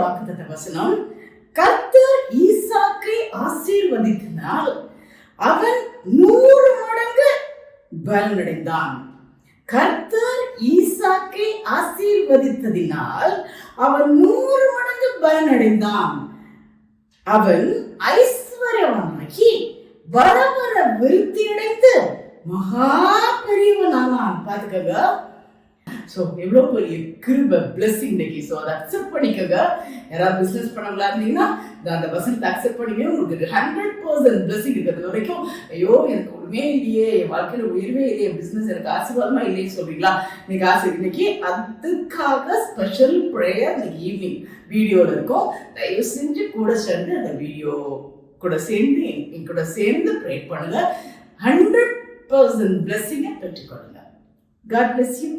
வாக்குத்தத்த வசனம், கர்த்தர் ஈசாக்கை ஆசீர்வதித்தனால் அவன் 100 மடங்கு பலனடைந்தான். கர்த்தர் ஈசாக்கை ஆசீர்வதித்ததினால் அவன் 100 மடங்கு பலனடைந்தான். அவன் ஐஸ்வர்யவானாகி வர வர விருத்தியடைந்து மகா பெரியவனானான். பாத்துக்கங்க. ஸோ எவ்வளோ பெரிய கிருபை பிளெஸிங் இன்னைக்கு. ஸோ அதை அக்செப்ட் பண்ணிக்கோங்க. யாராவது பிஸ்னஸ் பண்ணவங்களா இருந்தீங்கன்னா அந்த வசனத்தை அக்செப்ட் பண்ணிக்கணும். உங்களுக்கு 100% பிளெஸிங் இருக்கிறது வரைக்கும் ஐயோ எனக்கு ஒன்றுமே இல்லையே, என் வாழ்க்கையில் உயர்வே இல்லையே, பிஸ்னஸ் எனக்கு ஆசீர்வாதமா இல்லைன்னு சொல்றீங்களா? இன்னைக்கு அதுக்காக ஸ்பெஷல் ப்ரேயர் இன்னைக்கு ஈவினிங் வீடியோவில் இருக்கும். தயவு செஞ்சு கூட சேர்ந்து அந்த வீடியோ கூட சேர்ந்து என் கூட சேர்ந்து ப்ரே பண்ணுங்க. 100% பிளெஸிங்கை பெற்றுக்கொள்ளுங்க. God bless you.